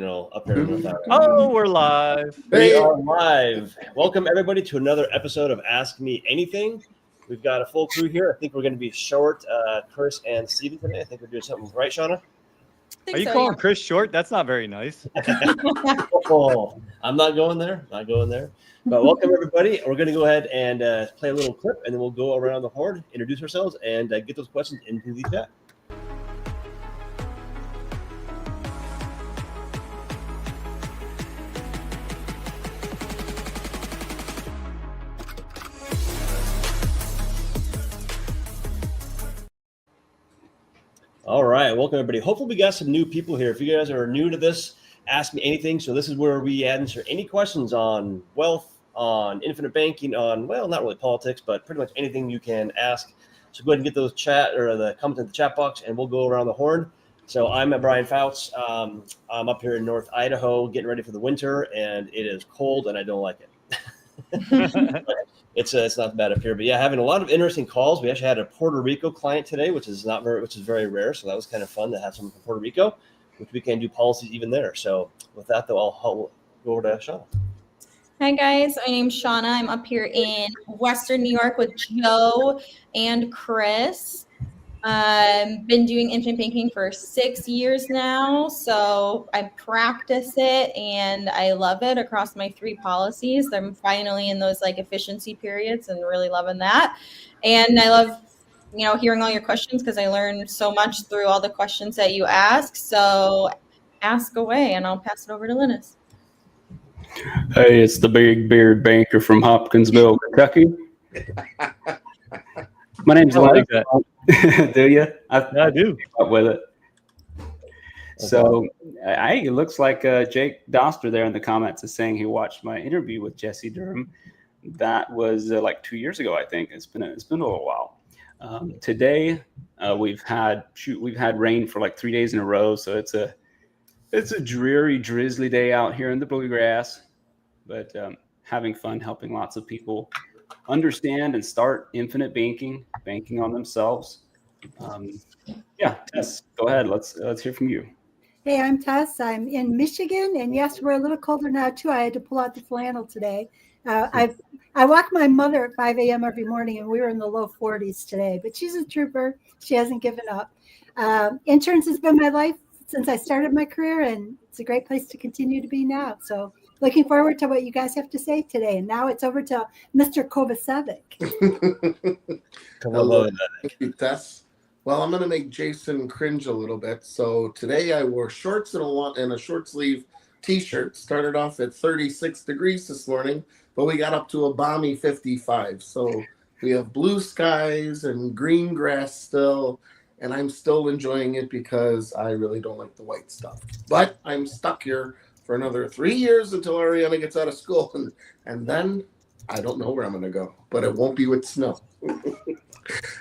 up here in North Iowa. Oh, we're live. We are live. Welcome everybody to another episode of Ask Me Anything. We've got a full crew here. I think we're going to be short, Chris and Steven today. I think we're doing something right, Shauna? Are you calling Chris short? That's not very nice. Oh, I'm not going there. But welcome everybody. We're going to go ahead and play a little clip, and then we'll go around the horn, introduce ourselves, and get those questions into the chat. All right, welcome everybody. Hopefully we got some new people here. If you guys are new to this, Ask Me Anything. So this is where we answer any questions on wealth, on infinite banking, on, well, not really politics, but pretty much anything you can ask. So go ahead and get those chat or the comments in the chat box, and we'll go around the horn. So I'm at Brian Fouts. I'm up here in North Idaho getting ready for the winter, and it is cold, and I don't like it. It's not bad up here, but yeah, having a lot of interesting calls. We actually had a Puerto Rico client today, which is very rare. So that was kind of fun to have someone from Puerto Rico, which we can do policies even there. So with that, though, I'll go over to Shauna. Hi guys, my name's Shauna. I'm up here in Western New York with Joe and Chris. Been doing infinite banking for 6 years now, so I practice it and I love it across my 3 policies. I'm finally in those efficiency periods and really loving that. And I love, hearing all your questions because I learned so much through all the questions that you ask. So ask away, and I'll pass it over to Linus. Hey, it's the big beard banker from Hopkinsville, Kentucky. My name's Linus. Do you? I do. Up with it. So, it looks like Jake Doster there in the comments is saying he watched my interview with Jesse Durham. That was 2 years ago, I think. It's been a little while. Today, we've had rain for 3 days in a row, so it's a dreary, drizzly day out here in the bluegrass. But having fun, helping lots of people understand and start infinite banking on themselves. Tess, go ahead. Let's hear from you. Hey, I'm Tess. I'm in Michigan, and yes, we're a little colder now too. I had to pull out the flannel today. I walk my mother at 5 a.m. every morning, and we were in the low 40s today. But she's a trooper. She hasn't given up. Insurance has been my life since I started my career, and it's a great place to continue to be now. So looking forward to what you guys have to say today. And now it's over to Mr. Kovacevic. Hello, thank you, Tess. Well, I'm going to make Jason cringe a little bit. So today I wore shorts and a short sleeve t-shirt. Started off at 36 degrees this morning, but we got up to a balmy 55. So we have blue skies and green grass still, and I'm still enjoying it because I really don't like the white stuff. But I'm stuck here for another 3 years until Ariana gets out of school, and then I don't know where I'm going to go, but it won't be with snow.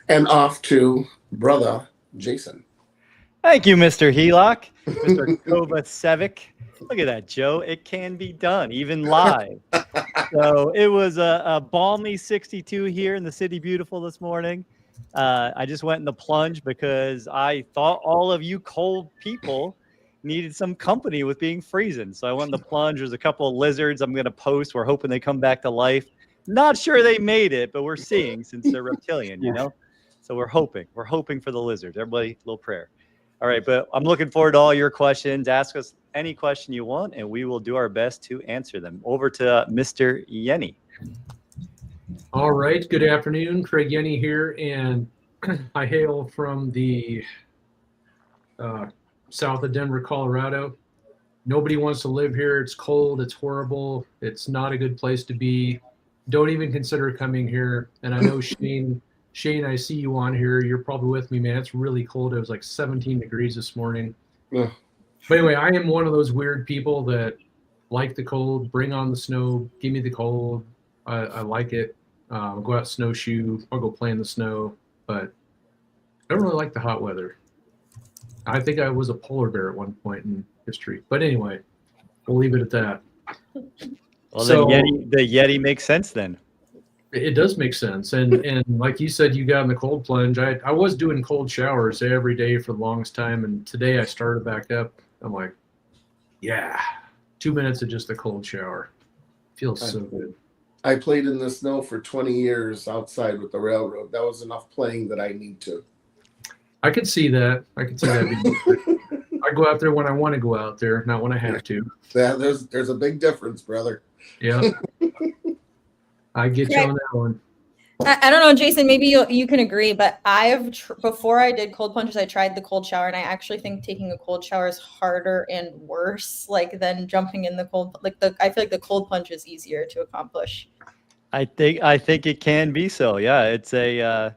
And off to brother Jason. Thank you, Mr. Helock, Mr. Kovacevic. Look at that, Joe. It can be done, even live. So it was a balmy 62 here in the City Beautiful this morning. I just went in the plunge because I thought all of you cold people needed some company with being freezing. So I went in the plunge. There's a couple of lizards I'm going to post. We're hoping they come back to life. Not sure they made it, but we're seeing since they're reptilian, So we're hoping for the lizards. Everybody, a little prayer. All right, but I'm looking forward to all your questions. Ask us any question you want, and we will do our best to answer them. Over to Mr. Yenny. All right, good afternoon. Craig Yenny here, and I hail from the south of Denver, Colorado. Nobody wants to live here. It's cold. It's horrible. It's not a good place to be. Don't even consider coming here. And I know Shane, I see you on here. You're probably with me, man. It's really cold. It was 17 degrees this morning. Yeah. But anyway, I am one of those weird people that like the cold, bring on the snow, give me the cold. I like it. Go out snowshoe. I'll go play in the snow. But I don't really like the hot weather. I think I was a polar bear at one point in history. But anyway, we'll leave it at that. Well, so, then the Yeti makes sense then. It does make sense. And like you said, you got in the cold plunge. I was doing cold showers every day for the longest time. And today I started back up. I'm like, Yeah. 2 minutes of just a cold shower. Feels so good. I played in the snow for 20 years outside with the railroad. That was enough playing that I need to. I could see that. I could see that. I go out there when I want to go out there, not when I have to. Yeah, there's a big difference, brother. Yeah. I get you on that one. I don't know, Jason, maybe you can agree, but before I did cold plunges, I tried the cold shower, and I actually think taking a cold shower is harder and worse, like, than jumping in the cold. I feel like the cold plunge is easier to accomplish. I think it can be so. Yeah, it's a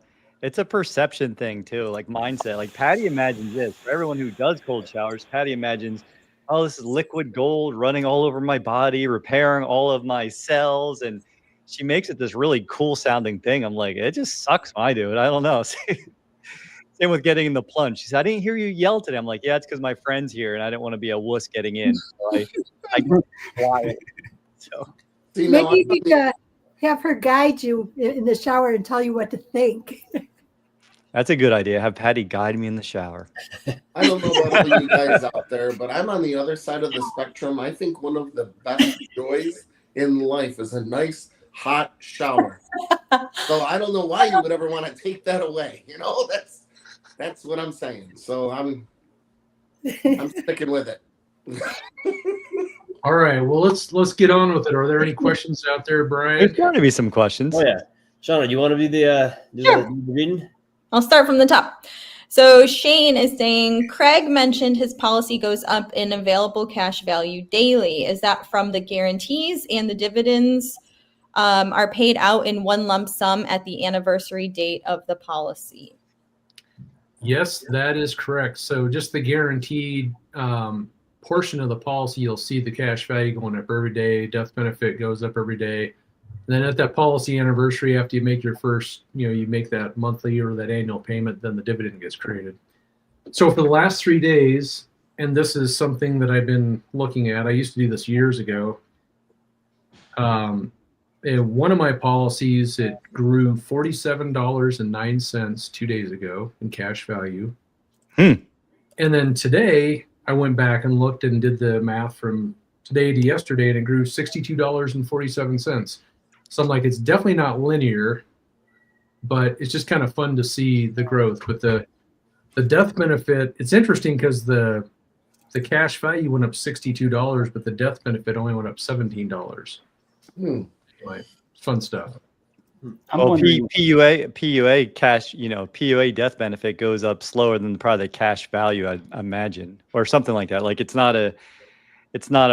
perception thing too, like mindset. Like Patty imagines this. For everyone who does cold showers, Patty imagines, oh, this is liquid gold running all over my body, repairing all of my cells, and she makes it this really cool sounding thing. I'm like, it just sucks when I do it. I don't know. Same with getting in the plunge. She said, I didn't hear you yell today. I'm like, yeah, it's because my friend's here and I didn't want to be a wuss getting in. So I quiet. So See, Maybe you could have her guide you in the shower and tell you what to think. that's a good idea. Have Patty guide me in the shower. I don't know about all you guys out there, but I'm on the other side of the spectrum. I think one of the best joys in life is a nice hot shower. So I don't know why you would ever want to take that away. You know, that's what I'm saying. So I'm sticking with it. All right. Well, let's get on with it. Are there any questions out there, Brian? There's going to be some questions. Oh yeah, Shauna, do you want to be the Sure. the reading? I'll start from the top. So Shane is saying, Craig mentioned his policy goes up in available cash value daily. Is that from the guarantees and the dividends are paid out in one lump sum at the anniversary date of the policy? Yes, that is correct. So just the guaranteed portion of the policy, you'll see the cash value going up every day. Death benefit goes up every day. And then at that policy anniversary, after you make your first, you make that monthly or that annual payment, then the dividend gets created. So for the last 3 days, and this is something that I've been looking at, I used to do this years ago. In one of my policies, it grew $47.09 2 days ago in cash value. And then today, I went back and looked and did the math from today to yesterday, and it grew $62.47. So I'm like, it's definitely not linear, but it's just kind of fun to see the growth with the death benefit. It's interesting because the cash value went up $62, but the death benefit only went up $17. Anyway, fun stuff. Well, PUA cash, PUA death benefit goes up slower than probably the cash value, I imagine, or something like that. Like it's not a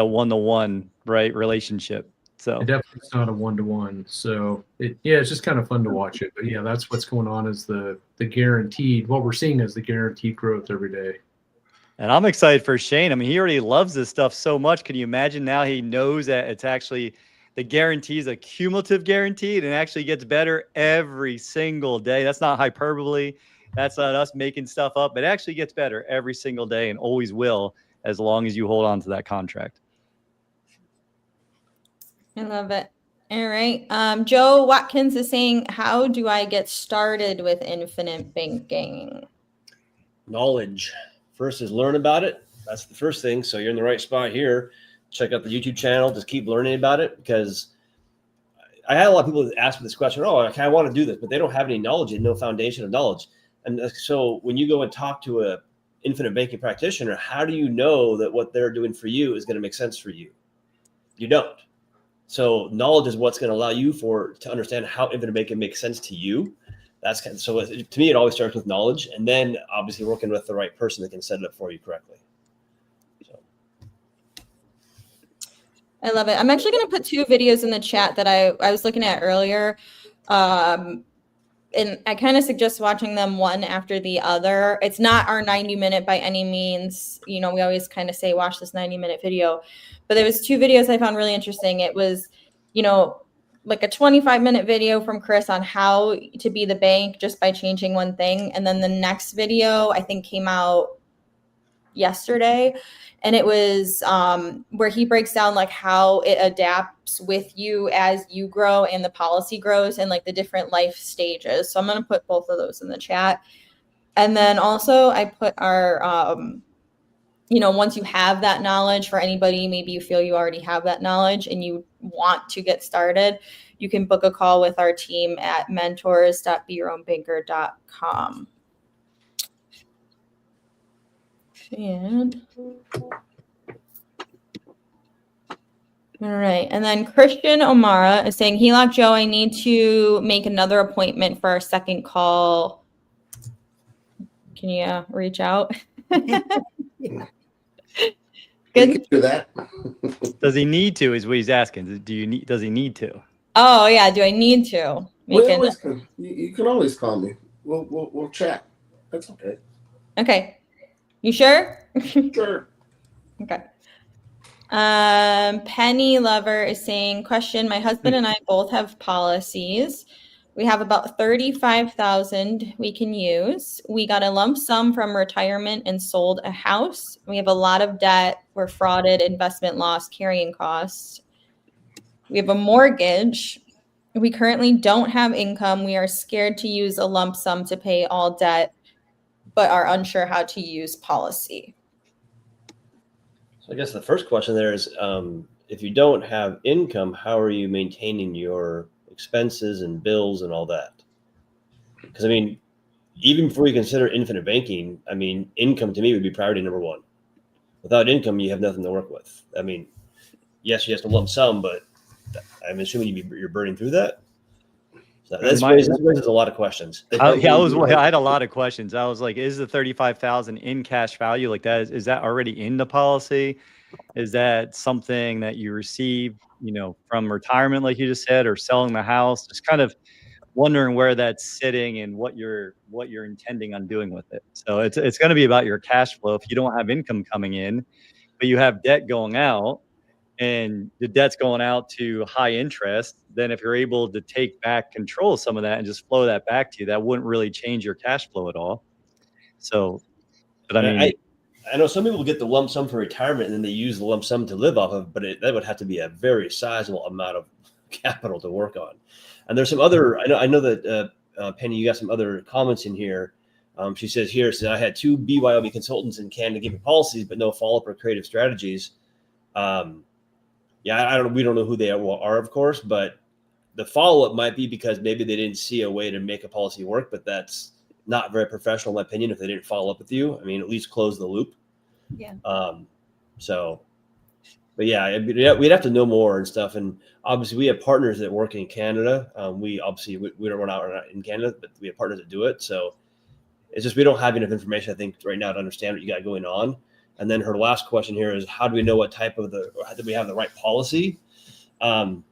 one-to-one, right, relationship. So It definitely is not a one-to-one. So it's just kind of fun to watch it. But yeah, that's what's going on is the guaranteed, what we're seeing is the guaranteed growth every day. And I'm excited for Shane. I mean, he already loves this stuff so much. Can you imagine now he knows that it's actually the guarantee is a cumulative guarantee and it actually gets better every single day. That's not hyperbole. That's not us making stuff up. It actually gets better every single day and always will as long as you hold on to that contract. I love it. All right. Joe Watkins is saying, how do I get started with infinite banking? Knowledge. First is learn about it. That's the first thing. So you're in the right spot here. Check out the YouTube channel. Just keep learning about it, because I had a lot of people that ask me this question. Oh, I want to do this, but they don't have any knowledge and no foundation of knowledge. And so when you go and talk to a infinite banking practitioner, how do you know that what they're doing for you is going to make sense for you? You don't. So knowledge is what's going to allow you to understand how infinite banking makes sense to you. That's so to me, it always starts with knowledge, and then obviously working with the right person that can set it up for you correctly. So I love it. I'm actually going to put 2 videos in the chat that I was looking at earlier. And I kind of suggest watching them one after the other. It's not our 90-minute by any means. We always kind of say, watch this 90-minute video. But there was 2 videos I found really interesting. It was, like a 25-minute video from Chris on how to be the bank just by changing one thing. And then the next video, I think, came out yesterday. And it was where he breaks down like how it adapts with you as you grow and the policy grows and like the different life stages. So I'm going to put both of those in the chat. And then also I put our once you have that knowledge, for anybody, maybe you feel you already have that knowledge and you want to get started, you can book a call with our team at mentors.beyourownbanker.com. And all right. And then Christian O'Mara is saying, HELOC Joe, I need to make another appointment for our second call. Can you reach out? Yeah. We can do that. Does he need to? Is what he's asking. Does he need to? Oh yeah. Do I need to? You can always call me. We'll chat. That's okay. Okay. You sure? Sure. Okay. Penny Lover is saying, question, my husband and I both have policies. We have about 35,000 we can use. We got a lump sum from retirement and sold a house. We have a lot of debt. We're frauded, investment loss, carrying costs. We have a mortgage. We currently don't have income. We are scared to use a lump sum to pay all debt, but are unsure how to use policy. So I guess the first question there is, if you don't have income, how are you maintaining your expenses and bills and all that? Because I mean, even before you consider infinite banking, I mean, income to me would be priority number one. Without income, you have nothing to work with. I mean, yes, you have to lump sum, but I'm assuming you're burning through that. So this raises a lot of questions. I had a lot of questions. I was like, is the 35,000 in cash value like that? Is that already in the policy? Is that something that you received, from retirement, like you just said, or selling the house? Just kind of wondering where that's sitting and what you're intending on doing with it. So it's going to be about your cash flow. If you don't have income coming in, but you have debt going out, and the debt's going out to high interest, then if you're able to take back control of some of that and just flow that back to you, that wouldn't really change your cash flow at all. So, but I mean, I know some people get the lump sum for retirement and then they use the lump sum to live off of, but that would have to be a very sizable amount of capital to work on. And there's some other, I know that Penny, you got some other comments in here. She says I had 2 BYOB consultants in Canada give me policies, but no follow-up or creative strategies. Yeah, we don't know who they are, of course, but the follow-up might be because maybe they didn't see a way to make a policy work, but that's not very professional, in my opinion, if they didn't follow up with you. I mean, at least close the loop. Yeah. But yeah, we'd have to know more and stuff. And obviously we have partners that work in Canada. We don't run out in Canada, but we have partners that do it. So it's just, we don't have enough information, I think, right now to understand what you got going on. And then her last question here is, how do we know what type of do we have the right policy? There's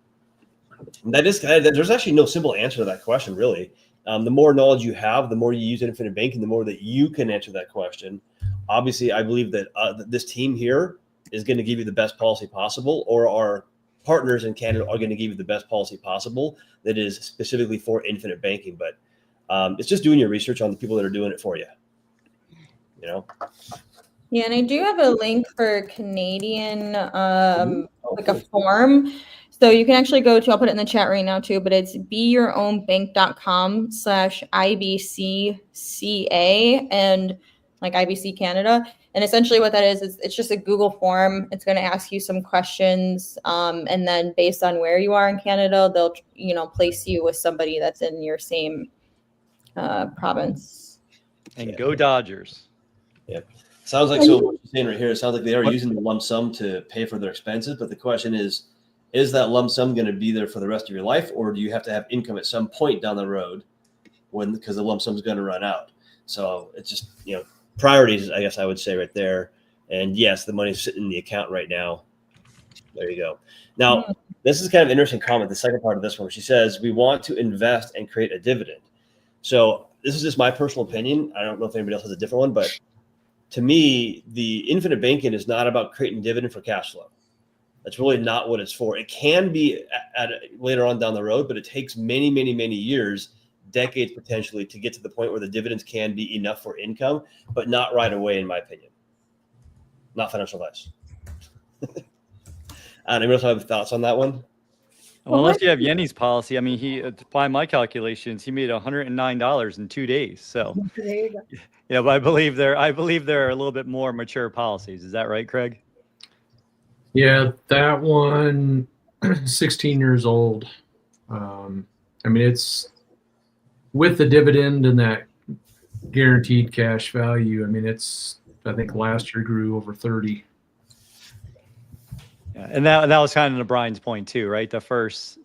actually no simple answer to that question, really. The more knowledge you have, the more you use infinite banking, the more that you can answer that question. Obviously, I believe that this team here is going to give you the best policy possible, or our partners in Canada are going to give you the best policy possible that is specifically for infinite banking. But it's just doing your research on the people that are doing it for you. Yeah, and I do have a link for Canadian, like a form. So you can actually go to, I'll put it in the chat right now too, but it's beyourownbank.com/IBCCA and like IBC Canada. And essentially what that is it's just a Google form. It's going to ask you some questions. And then based on where you are in Canada, they'll, place you with somebody that's in your same province. And go Dodgers. Yep. Sounds like, so what you're saying right here, it sounds like they are using the lump sum to pay for their expenses. But the question is that lump sum going to be there for the rest of your life, or do you have to have income at some point down the road because the lump sum is going to run out? So it's just, priorities, I guess I would say right there. And yes, the money's sitting in the account right now. There you go. Now, this is kind of an interesting comment, the second part of this one. She says, we want to invest and create a dividend. So this is just my personal opinion. I don't know if anybody else has a different one, but to me, the infinite banking is not about creating dividend for cash flow. That's really not what it's for. It can be later on down the road, but it takes many, many, many years, decades potentially, to get to the point where the dividends can be enough for income, but not right away, in my opinion. Not financial advice. Anyone else have thoughts on that one? Well, unless you have Yenny's policy, I mean, he by my calculations, he made $109 in 2 days. So, There you go. yeah, but I believe there are a little bit more mature policies. Is that right, Craig? Yeah, that one, 16 years old. I mean, it's with the dividend and that guaranteed cash value. I mean, I think last year grew over 30. Yeah, and that was kind of to Brian's point too, right? The first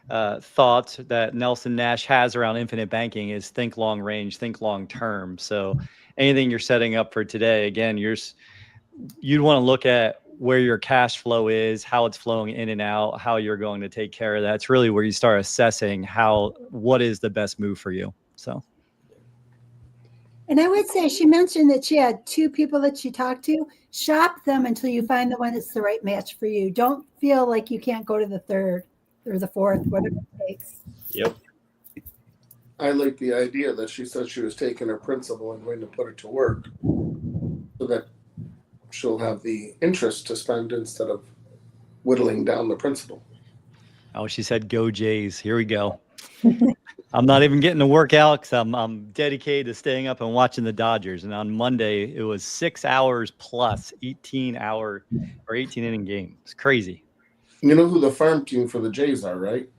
thought that Nelson Nash has around infinite banking is think long range, think long term. So anything you're setting up for today, again, you'd want to look at where your cash flow is, how it's flowing in and out, how you're going to take care of that. It's really where you start assessing what is the best move for you. So. And I would say she mentioned that she had 2 people that she talked to. Shop them until you find the one that's the right match for you. Don't feel like you can't go to the 3rd or the 4th, whatever it takes. Yep. I like the idea that she said she was taking her principal and going to put it to work so that she'll have the interest to spend instead of whittling down the principal. Oh, she said, "Go Jays." Here we go. I'm not even getting to work out because I'm dedicated to staying up and watching the Dodgers. And on Monday, it was 6 hours plus 18 inning game. It's crazy. You know who the farm team for the Jays are, right?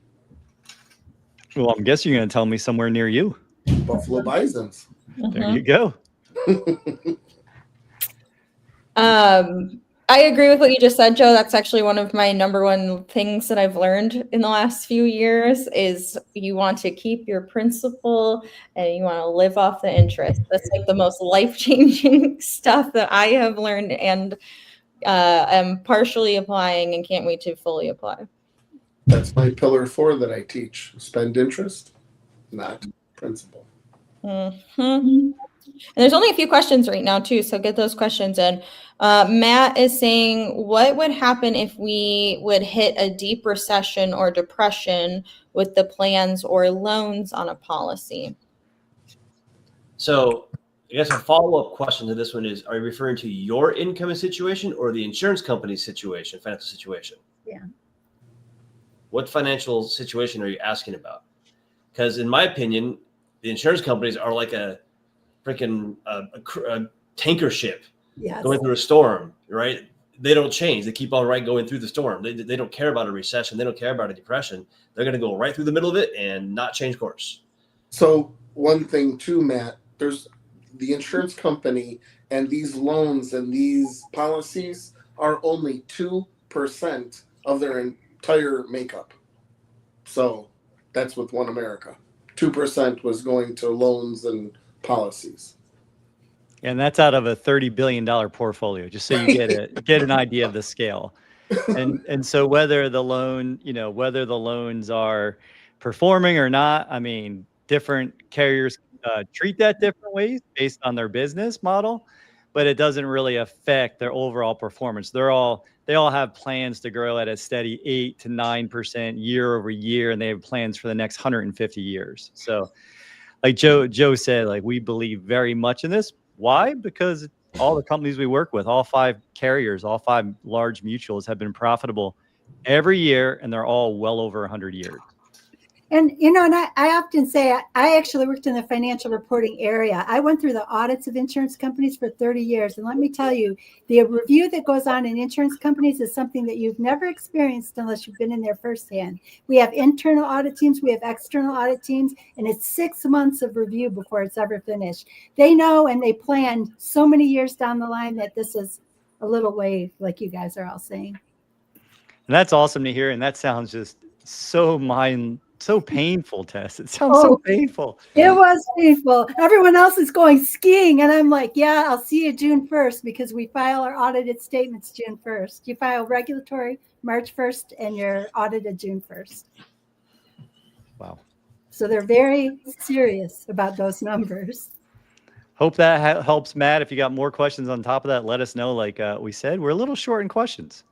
Well, I'm guessing you're going to tell me somewhere near you. Buffalo Bisons. There you go. I agree with what you just said, Joe. That's actually one of my number one things that I've learned in the last few years is you want to keep your principal and you want to live off the interest. That's like the most life-changing stuff that I have learned and am partially applying and can't wait to fully apply. That's my pillar 4 that I teach. Spend interest, not principal. Mm-hmm. And there's only a few questions right now too, so get those questions in. Matt is saying, what would happen if we would hit a deep recession or depression with the plans or loans on a policy? So I guess a follow-up question to this one is, are you referring to your income situation or the insurance company's situation, financial situation? Yeah. What financial situation are you asking about? Because in my opinion, the insurance companies are like a freaking a tanker ship going through a storm, right? They don't change. They keep on going through the storm. They don't care about a recession. They don't care about a depression. They're going to go right through the middle of it and not change course. So one thing too, Matt, there's the insurance company and these loans and these policies are only 2% of their entire makeup. So that's with One America. 2% was going to loans and policies. And that's out of a $30 billion portfolio, just so you get an idea of the scale. And so whether the loans are performing or not, I mean, different carriers treat that different ways based on their business model, but it doesn't really affect their overall performance. They all have plans to grow at a steady 8 to 9% year over year, and they have plans for the next 150 years. So like Joe said, like we believe very much in this. Why? Because all the companies we work with, all 5 carriers, all 5 large mutuals have been profitable every year, and they're all well over 100 years. And, and I often say, I actually worked in the financial reporting area. I went through the audits of insurance companies for 30 years. And let me tell you, the review that goes on in insurance companies is something that you've never experienced unless you've been in there firsthand. We have internal audit teams, we have external audit teams, and it's 6 months of review before it's ever finished. They know and they plan so many years down the line that this is a little wave, like you guys are all saying. And that's awesome to hear. And that sounds just so painful, Tess. It sounds so painful. It was painful. Everyone else is going skiing. And I'm like, yeah, I'll see you June 1st because we file our audited statements June 1st. You file regulatory March 1st and you're audited June 1st. Wow. So they're very serious about those numbers. Hope that helps, Matt. If you got more questions on top of that, let us know. Like we said, we're a little short in questions.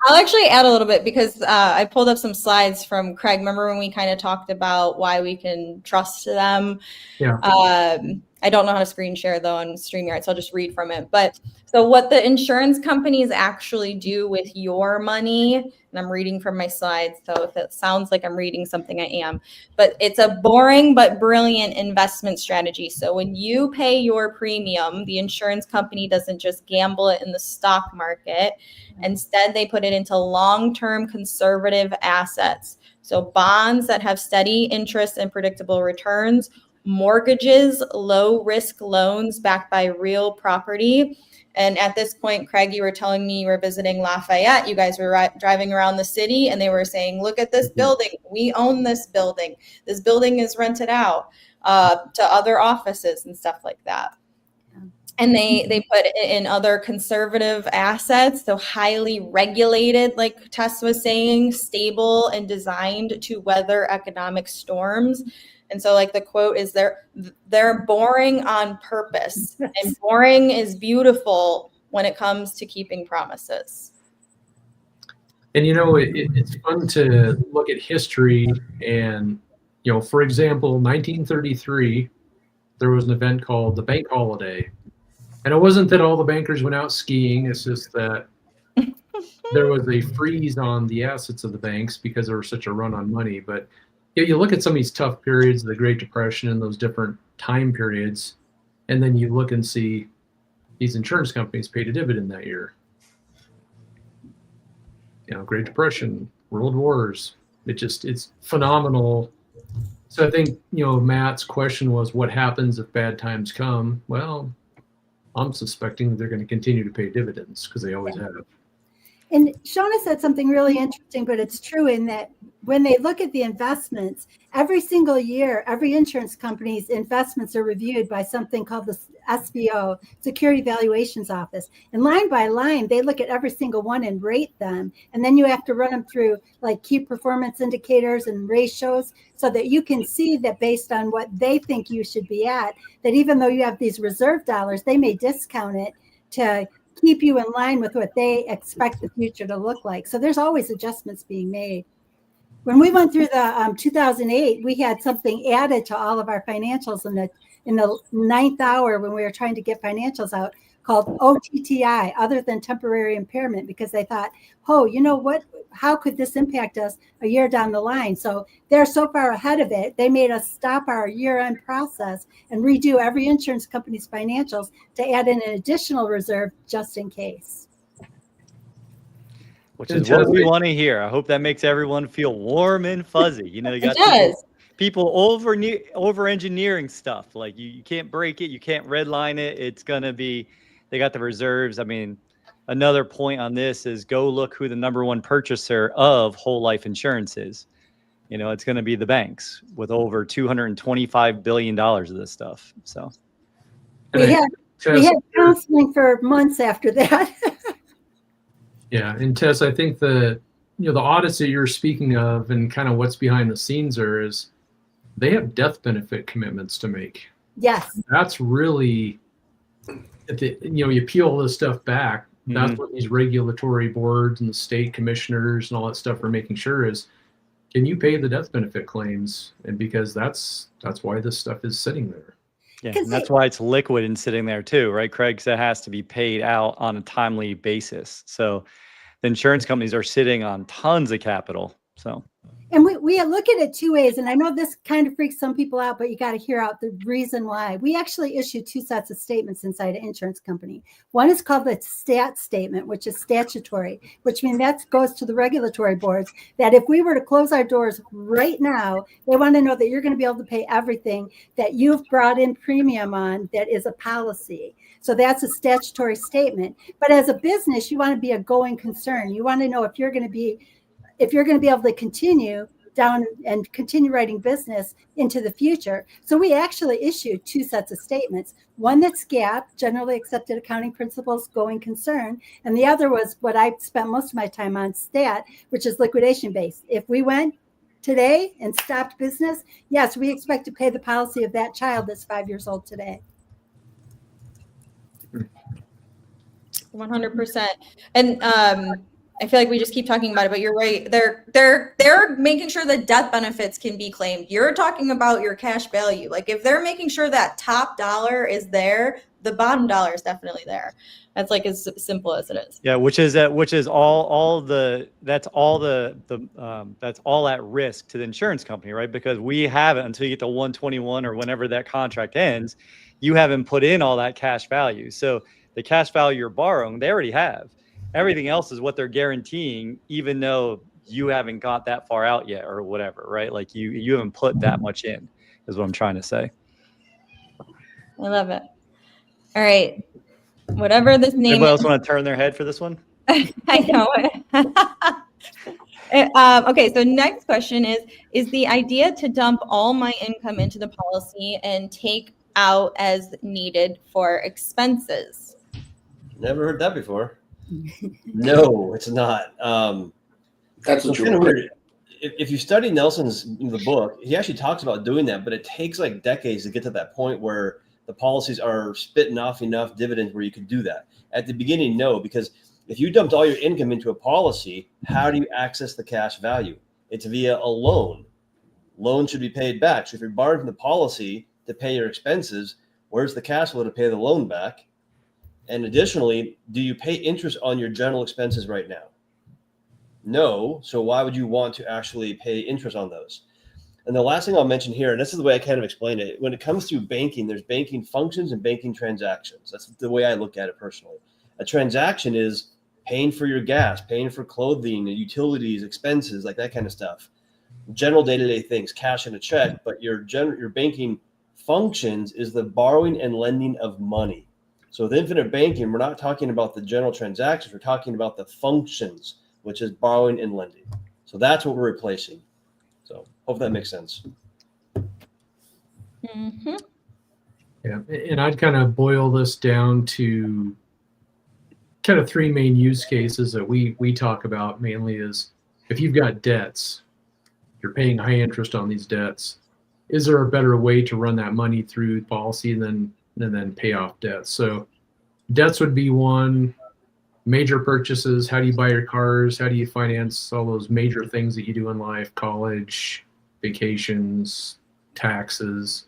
I'll actually add a little bit because I pulled up some slides from Craig. Remember when we kind of talked about why we can trust them? Yeah. I don't know how to screen share though on StreamYard, so I'll just read from it. But so what the insurance companies actually do with your money, and I'm reading from my slides, so if it sounds like I'm reading something, I am, but it's a boring but brilliant investment strategy. So when you pay your premium, the insurance company doesn't just gamble it in the stock market. Instead, they put it into long-term conservative assets. So bonds that have steady interest and predictable returns, mortgages, low-risk loans backed by real property. And at this point, Craig, you were telling me you were visiting Lafayette. You guys were driving around the city and they were saying, look at this building. We own this building. This building is rented out to other offices and stuff like that. And they put it in other conservative assets, so highly regulated, like Tess was saying, stable and designed to weather economic storms. And so like the quote is they're boring on purpose, and boring is beautiful when it comes to keeping promises. And, you know, it's fun to look at history and, you know, for example, 1933, there was an event called the bank holiday. And it wasn't that all the bankers went out skiing. It's just that there was a freeze on the assets of the banks because there was such a run on money. But you look at some of these tough periods, the Great Depression and those different time periods, and then you look and see these insurance companies paid a dividend that year. You know, Great Depression, World Wars. It's phenomenal. So I think, you know, Matt's question was, what happens if bad times come? Well, I'm suspecting they're going to continue to pay dividends because they always have. And Shona said something really interesting, but it's true in that when they look at the investments, every single year, every insurance company's investments are reviewed by something called the SVO, Security Valuations Office. And line by line, they look at every single one and rate them. And then you have to run them through like key performance indicators and ratios so that you can see that based on what they think you should be at, that even though you have these reserve dollars, they may discount it to keep you in line with what they expect the future to look like. So there's always adjustments being made. When we went through the 2008, we had something added to all of our financials in the ninth hour when we were trying to get financials out called OTTI, other than temporary impairment, because they thought, oh, you know what, how could this impact us a year down the line? So they're so far ahead of it, they made us stop our year-end process and redo every insurance company's financials to add in an additional reserve just in case. Which is what we want to hear. I hope that makes everyone feel warm and fuzzy. You know, you got people over engineering stuff. Like you can't break it, you can't redline it. It's gonna be, they got the reserves. I mean, another point on this is go look who the #1 purchaser of whole life insurance is. You know, it's gonna be the banks with over $225 billion of this stuff. So we had counseling for months after that. Yeah, and Tess, I think the audits that you're speaking of and kind of what's behind the scenes is they have death benefit commitments to make. Yes. That's really, you peel all this stuff back. That's what these regulatory boards and the state commissioners and all that stuff are making sure is, can you pay the death benefit claims? And because that's why this stuff is sitting there. Yeah, and that's why it's liquid and sitting there too, right, Craig? So it has to be paid out on a timely basis. So the insurance companies are sitting on tons of capital. So, and we look at it two ways. And I know this kind of freaks some people out, but you got to hear out the reason why. We actually issue two sets of statements inside an insurance company. One is called the stat statement, which is statutory, which means that goes to the regulatory boards, that if we were to close our doors right now, they want to know that you're going to be able to pay everything that you've brought in premium on that is a policy. So that's a statutory statement. But as a business, you want to be a going concern. You want to know if you're going to be able to continue down and continue writing business into the future. So we actually issued two sets of statements. One that's GAAP, generally accepted accounting principles, going concern. And the other was what I spent most of my time on, stat, which is liquidation based. If we went today and stopped business, yes, we expect to pay the policy of that child that's 5 years old today. 100%. And I feel like we just keep talking about it, but you're right. They're making sure the death benefits can be claimed. You're talking about your cash value. Like if they're making sure that top dollar is there, the bottom dollar is definitely there. That's like as simple as it is. Yeah, which is all that's all at risk to the insurance company, right? Because we haven't, until you get to 121 or whenever that contract ends, you haven't put in all that cash value. So the cash value you're borrowing, they already have. Everything else is what they're guaranteeing, even though you haven't got that far out yet or whatever, right? Like you haven't put that much in, is what I'm trying to say. I love it. All right. Whatever this name Anybody is. else want to turn their head for this one? I know it. Okay, so next question is the idea to dump all my income into the policy and take out as needed for expenses? Never heard that before. No, it's not. That's what it's kind of weird. If you study Nelson's the book, he actually talks about doing that, but it takes like decades to get to that point where the policies are spitting off enough dividends where you could do that. At the beginning, no, because if you dumped all your income into a policy, how do you access the cash value? It's via a loan. Loan should be paid back. So if you're borrowing from the policy to pay your expenses, where's the cash flow to pay the loan back? And additionally, do you pay interest on your general expenses right now? No. So why would you want to actually pay interest on those? And the last thing I'll mention here, and this is the way I kind of explain it, when it comes to banking, there's banking functions and banking transactions. That's the way I look at it personally. A transaction is paying for your gas, paying for clothing, utilities, expenses, like that kind of stuff. General day-to-day things, cash and a check, but your banking functions is the borrowing and lending of money. So with infinite banking, we're not talking about the general transactions, we're talking about the functions, which is borrowing and lending. So that's what we're replacing. So hope that makes sense. Mm-hmm. Yeah, and I'd kind of boil this down to kind of three main use cases that we talk about mainly is if you've got debts, you're paying high interest on these debts. Is there a better way to run that money through policy and then pay off debts? So debts would be one. Major purchases, how do you buy your cars? How do you finance all those major things that you do in life? College, vacations, taxes.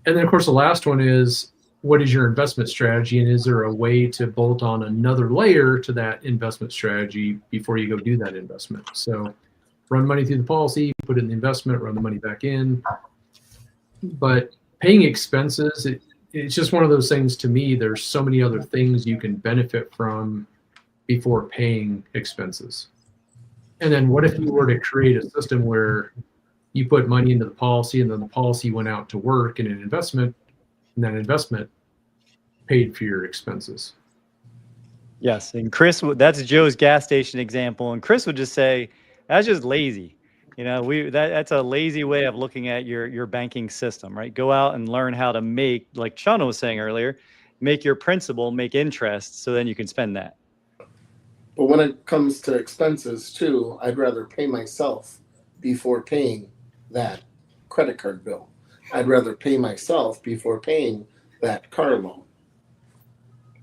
And then, of course, the last one is, what is your investment strategy? And is there a way to bolt on another layer to that investment strategy before you go do that investment? So run money through the policy, put it in the investment, run the money back in. But paying expenses, it's just one of those things to me. There's so many other things you can benefit from before paying expenses. And then what if you were to create a system where you put money into the policy and then the policy went out to work in an investment and that investment paid for your expenses? Yes. And Chris, that's Joe's gas station example. And Chris would just say, that's just lazy. You know, that's a lazy way of looking at your banking system, right? Go out and learn how to make, like Shauna was saying earlier, make your principal make interest so then you can spend that. But when it comes to expenses too, I'd rather pay myself before paying that credit card bill. I'd rather pay myself before paying that car loan.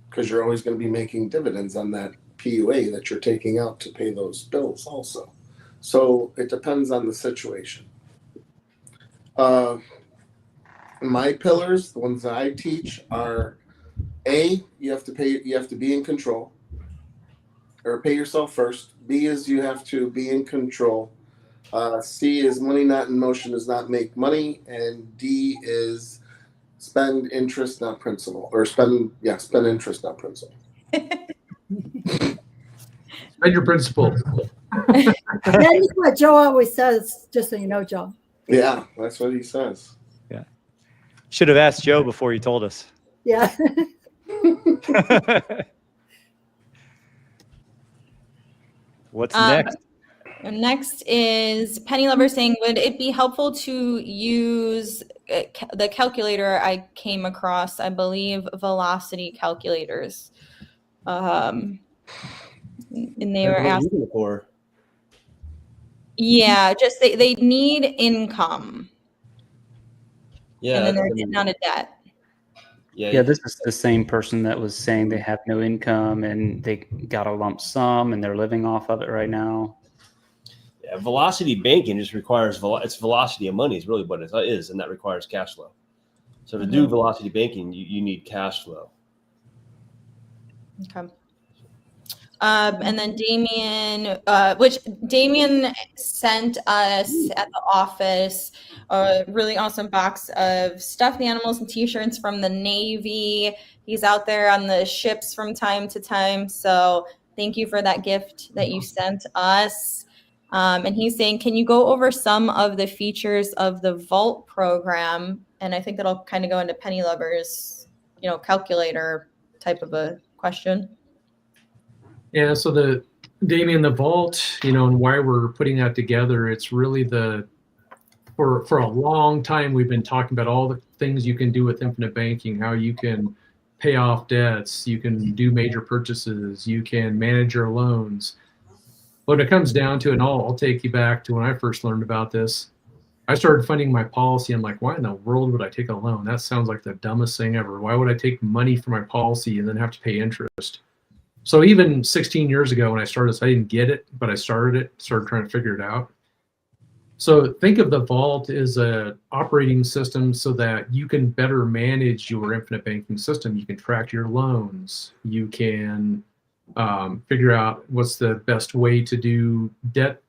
Because you're always going to be making dividends on that PUA that you're taking out to pay those bills also. So it depends on the situation. My pillars, the ones that I teach, are A, you have to be in control, or pay yourself first. B is you have to be in control. C is money not in motion does not make money, and D is spend interest, not principal, or spend interest, not principal. Spend your principal. That is what Joe always says, just so you know, Joe. Yeah, that's what he says. Yeah. Should have asked Joe before you told us. Yeah. What's next? Next is Penny Lover saying, would it be helpful to use the calculator I came across, I believe, velocity calculators? And they were asking for. Yeah, just they need income. Yeah. And then they're getting out of debt. Yeah, this is the same person that was saying they have no income and they got a lump sum and they're living off of it right now. Yeah, velocity banking just requires it's velocity of money is really what it is, and that requires cash flow. So to do velocity banking, you need cash flow. Okay. And then Damien, which Damien sent us at the office a really awesome box of stuffed animals and t-shirts from the Navy. He's out there on the ships from time to time. So thank you for that gift that you sent us. And he's saying, can you go over some of the features of the Vault program? And I think that'll kind of go into Penny Lover's, calculator type of a question. Yeah, so the Damien, the Vault, and why we're putting that together, it's really for a long time we've been talking about all the things you can do with infinite banking, how you can pay off debts, you can do major purchases, you can manage your loans. When it comes down to it, and I'll take you back to when I first learned about this. I started funding my policy. I'm like, why in the world would I take a loan? That sounds like the dumbest thing ever. Why would I take money for my policy and then have to pay interest? So even 16 years ago when I started this, I didn't get it, but I started trying to figure it out. So think of the Vault as a operating system so that you can better manage your infinite banking system. You can track your loans. You can figure out what's the best way to do debt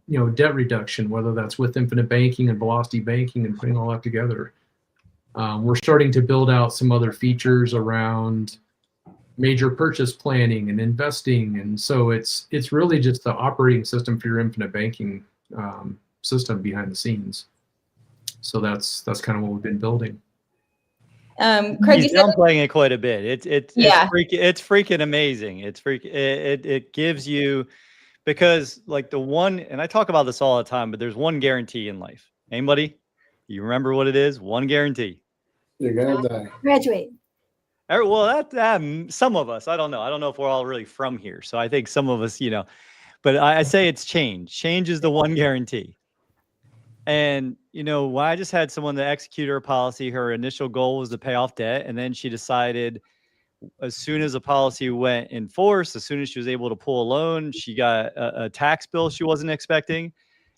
reduction, whether that's with infinite banking and velocity banking and putting all that together. We're starting to build out some other features around major purchase planning and investing, and so it's really just the operating system for your infinite banking system behind the scenes. So that's kind of what we've been building. Craig, He's downplaying it quite a bit. It's freaking amazing. It gives you, because like the one, and I talk about this all the time, but there's one guarantee in life. Anybody? You remember what it is? One guarantee. You're gonna die. Graduate. Well, that some of us, I don't know. I don't know if we're all really from here. So I think some of us, but I say it's change. Change is the one guarantee. And, when I just had someone that executed her policy, her initial goal was to pay off debt. And then she decided as soon as the policy went in force, as soon as she was able to pull a loan, she got a tax bill she wasn't expecting.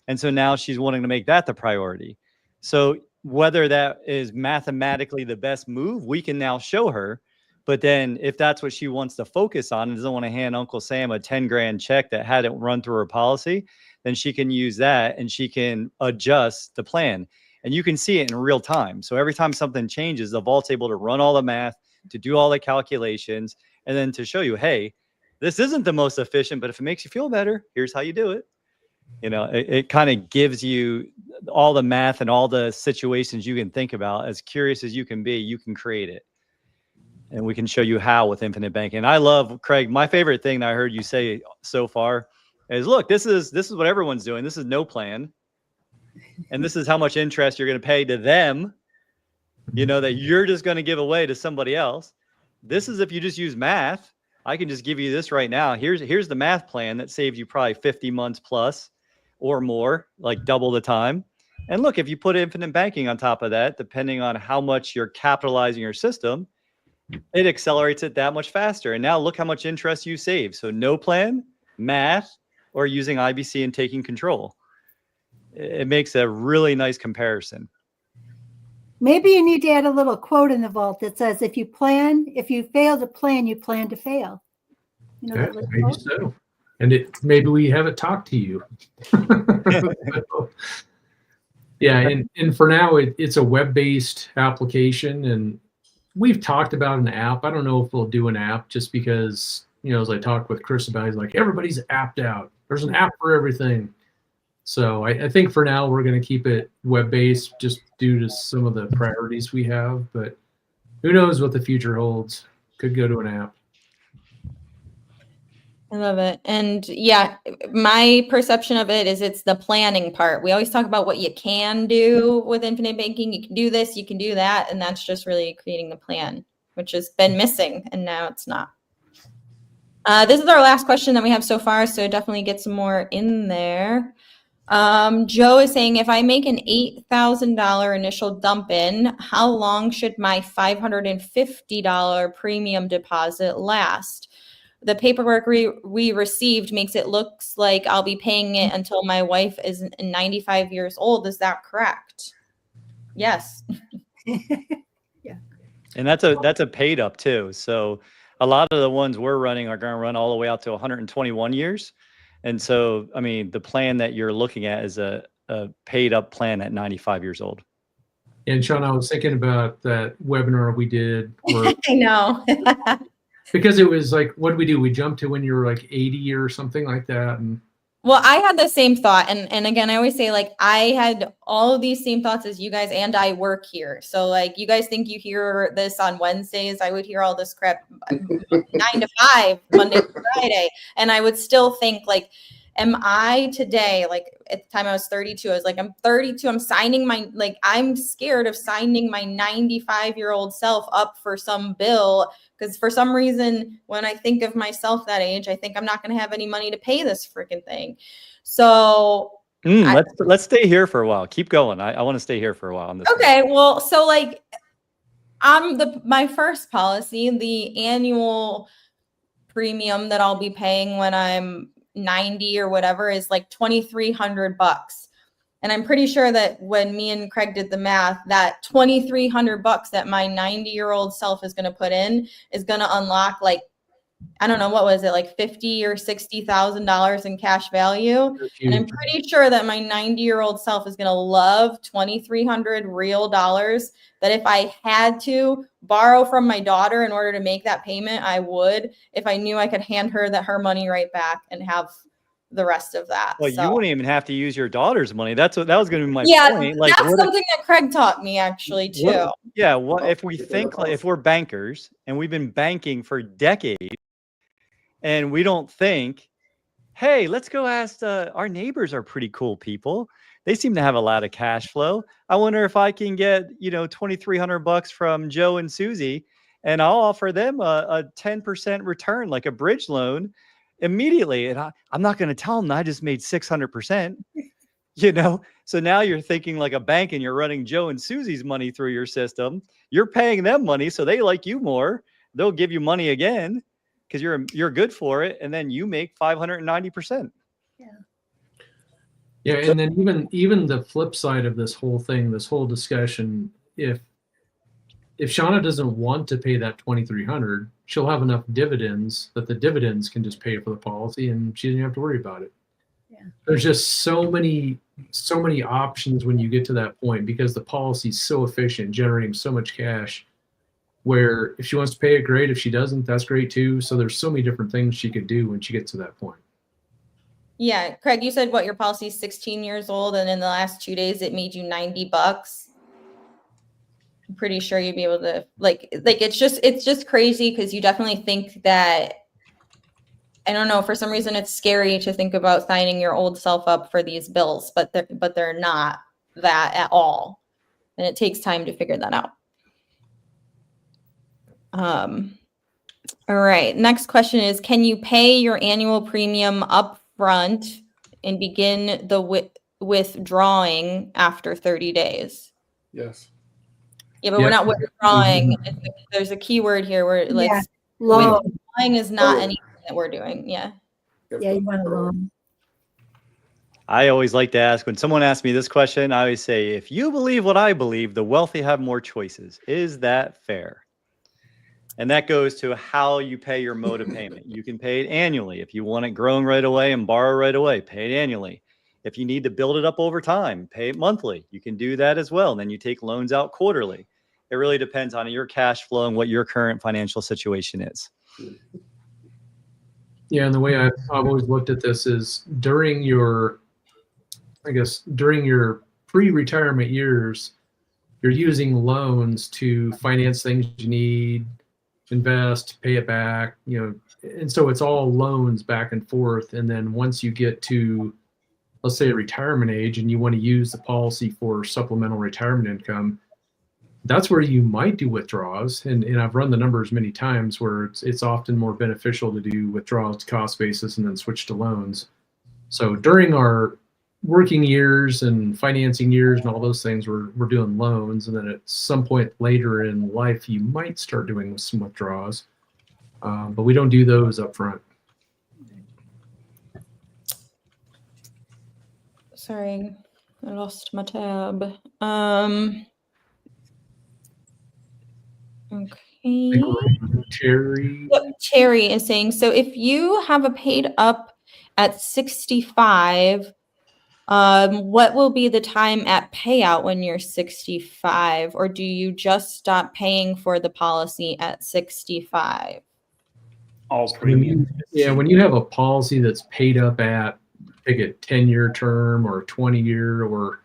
And so now she's wanting to make that the priority. So whether that is mathematically the best move, we can now show her. But then if that's what she wants to focus on and doesn't want to hand Uncle Sam a 10 grand check that hadn't run through her policy, then she can use that and she can adjust the plan. And you can see it in real time. So every time something changes, the Vault's able to run all the math, to do all the calculations, and then to show you, hey, this isn't the most efficient, but if it makes you feel better, here's how you do it. It kind of gives you all the math and all the situations you can think about. As curious as you can be, you can create it. And we can show you how with infinite banking. And I love, Craig, my favorite thing that I heard you say so far is, look, this is what everyone's doing. This is no plan. And this is how much interest you're going to pay to them, that you're just going to give away to somebody else. This is if you just use math. I can just give you this right now. Here's the math plan that saves you probably 50 months plus or more, like double the time. And look, if you put infinite banking on top of that, depending on how much you're capitalizing your system, it accelerates it that much faster. And now look how much interest you save. So no plan, math, or using IBC and taking control. It makes a really nice comparison. Maybe you need to add a little quote in the Vault that says, if you fail to plan, you plan to fail. Maybe so. And maybe we haven't talked to you. Yeah, and for now, it's a web-based application, and we've talked about an app. I don't know if we'll do an app just because, as I talked with Chris about, he's like, everybody's apped out. There's an app for everything. So I think for now, we're going to keep it web-based just due to some of the priorities we have. But who knows what the future holds? Could go to an app. I love it. And yeah, my perception of it is it's the planning part. We always talk about what you can do with infinite banking. You can do this, you can do that. And that's just really creating the plan, which has been missing. And now it's not. This is our last question that we have so far. So definitely get some more in there. Joe is saying, if I make an $8,000 initial dump in, how long should my $550 premium deposit last? The paperwork we received makes it looks like I'll be paying it until my wife is 95 years old. Is that correct? Yes. And that's a paid up too. So a lot of the ones we're running are going to run all the way out to 121 years. And so, I mean, the plan that you're looking at is a paid up plan at 95 years old. And Sean, I was thinking about that webinar we did where I know. because it was like, what did we do? We jumped to when you were like 80 or something like that. And Well, I had the same thought. And again, I always say, like, I had all of these same thoughts as you guys, and I work here. So, like, you guys think you hear this on Wednesdays. I would hear all this crap 9 to 5, Monday to Friday. And I would still think, like, am I today, like, at the time I was 32, I was like, I'm 32. I'm signing I'm scared of signing my 95-year-old self up for some bill. Because for some reason, when I think of myself that age, I think I'm not going to have any money to pay this freaking thing. So let's stay here for a while. Keep going. I want to stay here for a while on this. Okay, well, so like my first policy, the annual premium that I'll be paying when I'm 90 or whatever is like $2,300. And I'm pretty sure that when me and Craig did the math, that $2,300 that my 90-year-old self is going to put in is going to unlock, like, I don't know, what was it, like $50,000 or $60,000 in cash value. And I'm pretty sure that my 90-year-old self is going to love $2,300 real dollars, that if I had to borrow from my daughter in order to make that payment, I would, if I knew I could hand her her money right back and have the rest of that. Well, so. You wouldn't even have to use your daughter's money. That was going to be my point. Like, that's something that Craig taught me actually too. What if we think, like, if we're bankers and we've been banking for decades and we don't think, hey, let's go ask our neighbors are pretty cool people. They seem to have a lot of cash flow. I wonder if I can get, $2,300 from Joe and Susie, and I'll offer them a 10% return, like a bridge loan, immediately. And I'm not going to tell them that I just made 600%, So now you're thinking like a bank and you're running Joe and Susie's money through your system. You're paying them money, so they like you more. They'll give you money again because you're good for it. And then you make 590%. Yeah. And then even the flip side of this whole thing, this whole discussion, if Shauna doesn't want to pay that $2,300, she'll have enough dividends that the dividends can just pay for the policy, and she doesn't have to worry about it. Yeah. There's just so many options when you get to that point, because the policy's so efficient, generating so much cash, where if she wants to pay it, great. If she doesn't, that's great too. So there's so many different things she could do when she gets to that point. Yeah. Craig, you said your policy is 16 years old, and in the last 2 days it made you $90. I'm pretty sure you'd be able to like it's just crazy, because you definitely think that, I don't know, for some reason it's scary to think about signing your old self up for these bills, but they're not that at all. And it takes time to figure that out. All right. Next question is, can you pay your annual premium up front and begin the withdrawing after 30 days? Yes. Yeah, but we're not withdrawing. There's a key word here where withdrawing is not anything that we're doing. Yeah. Yeah, you want a loan. I always like to ask, when someone asks me this question, I always say, if you believe what I believe, the wealthy have more choices. Is that fair? And that goes to how you pay your mode of payment. You can pay it annually. If you want it growing right away and borrow right away, pay it annually. If you need to build it up over time, pay it monthly. You can do that as well. And then you take loans out quarterly. It really depends on your cash flow and what your current financial situation is. Yeah, and the way I've always looked at this is during your pre-retirement years, you're using loans to finance things you need, invest, pay it back, and so it's all loans back and forth. And then once you get to, let's say, a retirement age and you want to use the policy for supplemental retirement income, that's where you might do withdrawals. And I've run the numbers many times where it's often more beneficial to do withdrawals to cost basis and then switch to loans. So during our working years and financing years and all those things, we're doing loans. And then at some point later in life, you might start doing some withdrawals. But we don't do those up front. Sorry, I lost my tab. Okay. Terry. Yep, Terry is saying, so if you have a paid up at 65, what will be the time at payout when you're 65? Or do you just stop paying for the policy at 65? All premiums. Yeah, when you have a policy that's paid up at, pick a 10-year term or 20-year or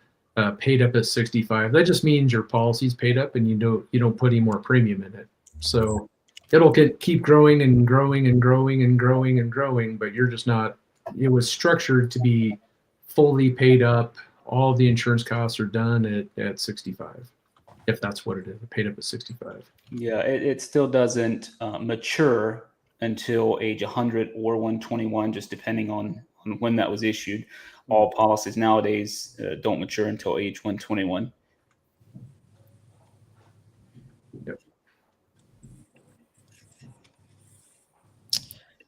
paid up at 65, that just means your policy's paid up and you don't put any more premium in it. So it'll keep growing and growing and growing and growing and growing, but you're just not. It was structured to be fully paid up. All of the insurance costs are done at 65, if that's what it is, paid up at 65. Yeah, it still doesn't mature until age 100 or 121, just depending on when that was issued. All policies nowadays don't mature until age 121. Yep.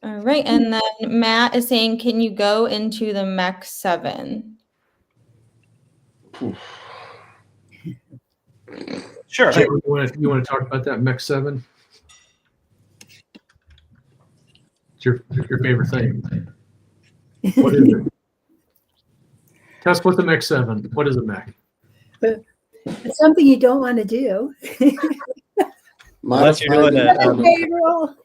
All right, and then Matt is saying, can you go into the MEC 7? Sure. Jay, you want to talk about that MEC 7? It's your favorite thing. What is it? Tess, what's the MEC 7? What is a MEC? It's something you don't want to do. Unless you're doing Payroll.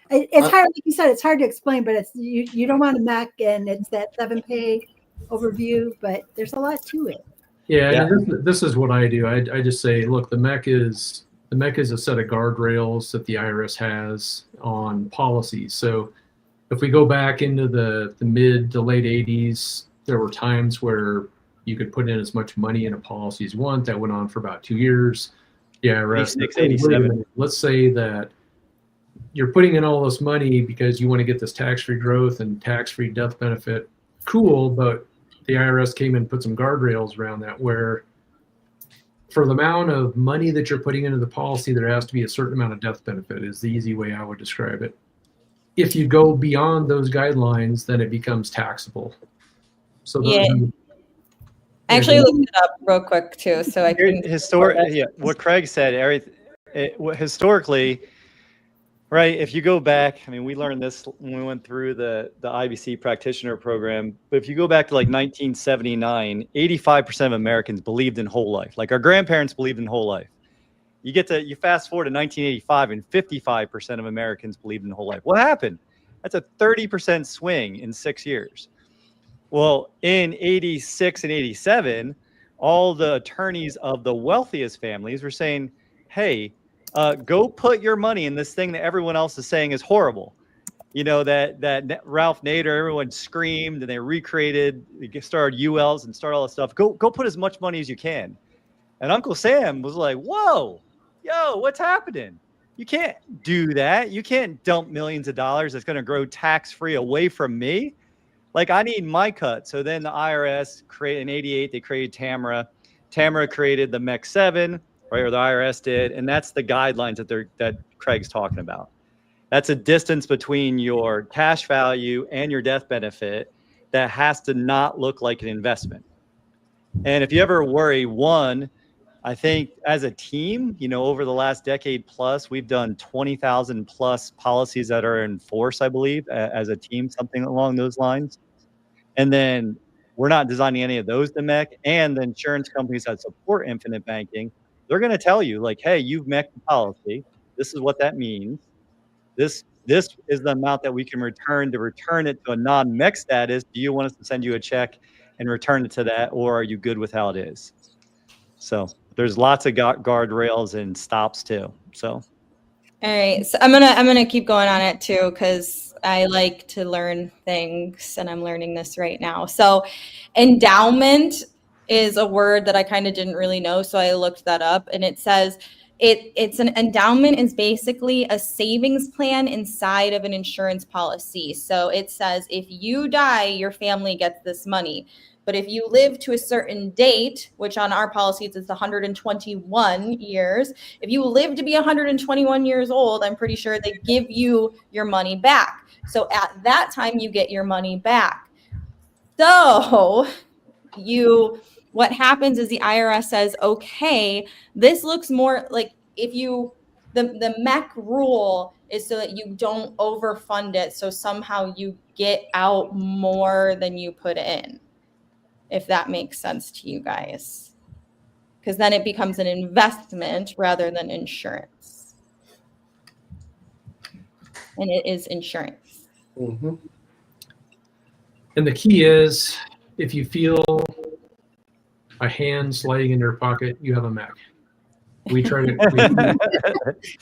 It's hard, like you said, it's hard to explain, but it's you don't want to MEC, and it's that 7-page overview, but there's a lot to it. Yeah. And this is what I do. I just say, look, the MEC is a set of guardrails that the IRS has on policies. So if we go back into the mid to late 80s, there were times where you could put in as much money in a policy as you want. That went on for about 2 years. Yeah, right. 86, 87. Let's say that you're putting in all this money because you want to get this tax-free growth and tax-free death benefit. Cool, but the IRS came in and put some guardrails around that, where for the amount of money that you're putting into the policy, there has to be a certain amount of death benefit, is the easy way I would describe it. If you go beyond those guidelines, then it becomes taxable. So I actually looked it up real quick too, so I can. What Craig said, historically, right? If you go back, I mean, we learned this when we went through the IBC practitioner program. But if you go back to like 1979, 85% of Americans believed in whole life. Like our grandparents believed in whole life. You fast forward to 1985, and 55% of Americans believed in whole life. What happened? That's a 30% swing in 6 years. Well, in 86 and 87, all the attorneys of the wealthiest families were saying, hey, go put your money in this thing that everyone else is saying is horrible. You know, that Ralph Nader, everyone screamed and they recreated, they started ULs and started all this stuff. Go put as much money as you can. And Uncle Sam was like, whoa, yo, what's happening? You can't do that. You can't dump millions of dollars that's going to grow tax-free away from me. Like, I need my cut. So then the IRS created, in 88, they created TAMRA. TAMRA created the MEC 7, right, or the IRS did. And that's the guidelines that Craig's talking about. That's a distance between your cash value and your death benefit that has to not look like an investment. And if you ever worry, I think as a team, you know, over the last decade plus, we've done 20,000 plus policies that are in force, I believe, as a team, something along those lines. And then we're not designing any of those to MEC. And the insurance companies that support infinite banking, they're going to tell you, like, hey, you've MEC the policy. This is what that means. This is the amount that we can return it to a non-MEC status. Do you want us to send you a check and return it to that, or are you good with how it is? So there's lots of guardrails and stops too. So. All right, so I'm gonna keep going on it too, because I like to learn things, and I'm learning this right now. So, endowment is a word that I kind of didn't really know, so I looked that up, and it says it's an endowment is basically a savings plan inside of an insurance policy. So it says if you die, your family gets this money. But if you live to a certain date, which on our policies is 121 years, if you live to be 121 years old, I'm pretty sure they give you your money back. So at that time, you get your money back. So what happens is the IRS says, okay, this looks more like if you, the MEC rule is so that you don't overfund it. So somehow you get out more than you put in, if that makes sense to you guys. Because then it becomes an investment rather than insurance. And it is insurance. Mm-hmm. And the key is, if you feel a hand sliding in your pocket, you have a Mac. We try to.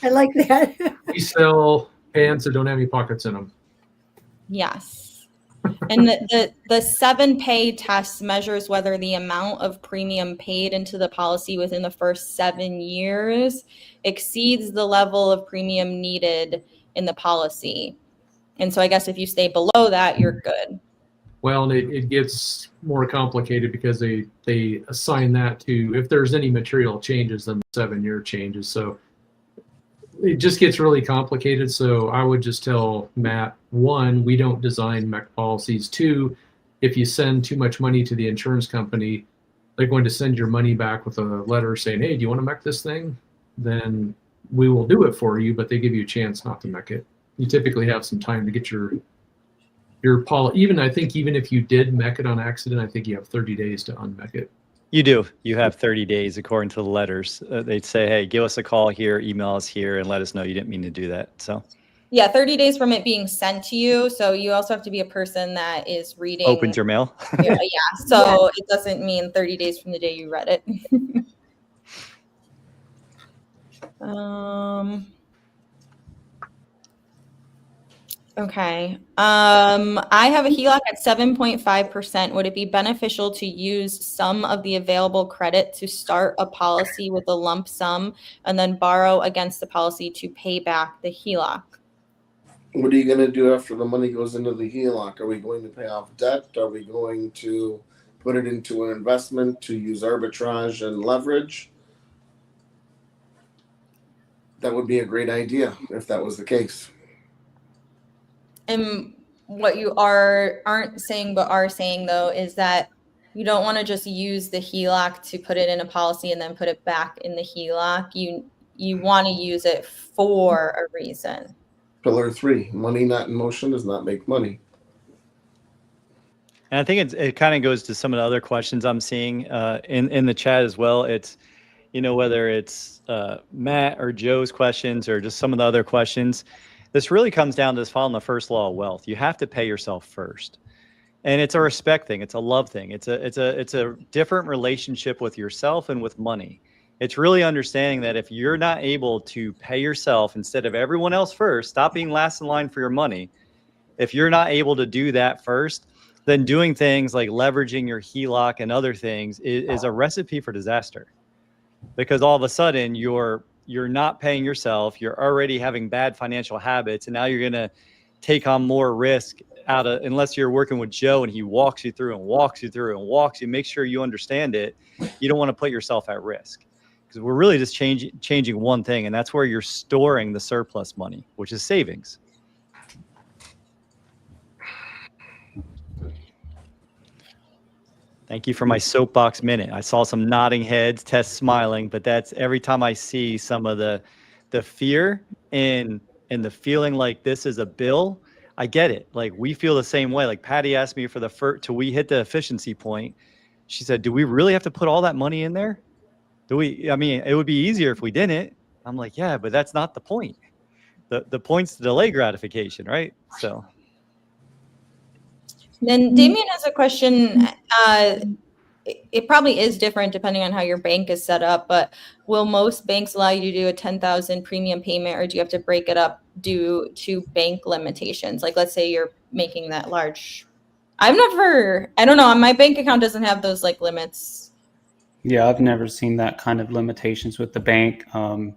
I like that. We sell pants that don't have any pockets in them. Yes. And the 7-pay test measures whether the amount of premium paid into the policy within the first 7 years exceeds the level of premium needed in the policy. And so I guess if you stay below that, you're good. Well, and it gets more complicated because they assign that to, if there's any material changes, then the 7-year changes. So it just gets really complicated. So I would just tell Matt, 1, we don't design MEC policies. 2, if you send too much money to the insurance company, they're going to send your money back with a letter saying, hey, do you want to MEC this thing? Then we will do it for you, but they give you a chance not to MEC it. You typically have some time to get your policy. Even if you did MEC it on accident, I think you have 30 days to unMEC it. You do. You have 30 days according to the letters. They'd say, hey, give us a call here, email us here, and let us know you didn't mean to do that. So yeah, 30 days from it being sent to you. So you also have to be a person that is reading. Opens your mail. Yeah. So it doesn't mean 30 days from the day you read it. Okay. I have a HELOC at 7.5%. Would it be beneficial to use some of the available credit to start a policy with a lump sum and then borrow against the policy to pay back the HELOC? What are you going to do after the money goes into the HELOC? Are we going to pay off debt? Are we going to put it into an investment to use arbitrage and leverage? That would be a great idea if that was the case. And what you aren't saying but are saying, though, is that you don't want to just use the HELOC to put it in a policy and then put it back in the HELOC. You want to use it for a reason. Pillar 3, money not in motion does not make money. And I think it kind of goes to some of the other questions I'm seeing in the chat as well. It's, whether it's Matt or Joe's questions or just some of the other questions. This really comes down to following the first law of wealth. You have to pay yourself first. And it's a respect thing. It's a love thing. It's a different relationship with yourself and with money. It's really understanding that if you're not able to pay yourself instead of everyone else first, stop being last in line for your money. If you're not able to do that first, then doing things like leveraging your HELOC and other things is a recipe for disaster. Because all of a sudden you're not paying yourself, you're already having bad financial habits, and now you're going to take on more risk unless you're working with Joe and he walks you through and make sure you understand it. You don't want to put yourself at risk, because we're really just changing one thing, and that's where you're storing the surplus money, which is savings. Thank you for my soapbox minute. I saw some nodding heads, Tess smiling, but that's every time I see some of the fear and the feeling like this is a bill, I get it. Like, we feel the same way. Like, Patty asked me till we hit the efficiency point. She said, do we really have to put all that money in there? It would be easier if we didn't. I'm like, yeah, but that's not the point. The point's to delay gratification, right? So. Then Damien has a question. It probably is different depending on how your bank is set up, but will most banks allow you to do a $10,000 premium payment, or do you have to break it up due to bank limitations? Like, let's say you're making that large. I don't know. My bank account doesn't have those like limits. Yeah, I've never seen that kind of limitations with the bank. The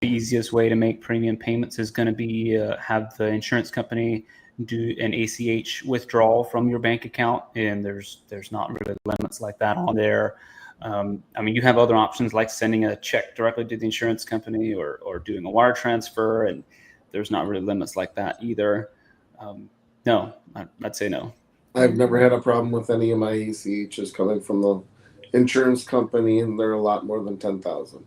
easiest way to make premium payments is going to be have the insurance company do an ACH withdrawal from your bank account, and there's not really limits like that on there. I mean, you have other options like sending a check directly to the insurance company or doing a wire transfer, and there's not really limits like that either. No, I'd say no. I've never had a problem with any of my ACHs coming from the insurance company, and they're a lot more than 10,000.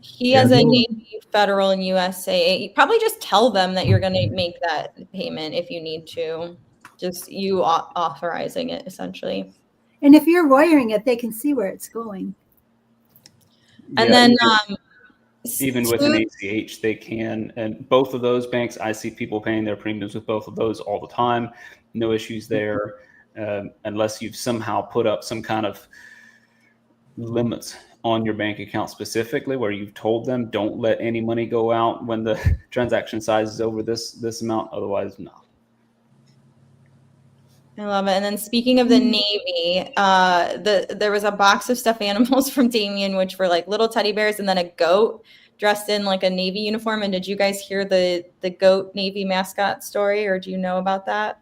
He has a Navy, Federal, and USA. You probably just tell them that you're going to make that payment if you need to. Just you authorizing it, essentially. And if you're wiring it, they can see where it's going. And then even with an ACH, they can. And both of those banks, I see people paying their premiums with both of those all the time. No issues there, unless you've somehow put up some kind of limits on your bank account specifically, where you've told them don't let any money go out when the transaction size is over this amount. Otherwise, no. I love it. And then speaking of the Navy, there was a box of stuffed animals from Damien, which were like little teddy bears, and then a goat dressed in like a Navy uniform. And did you guys hear the goat Navy mascot story, or do you know about that?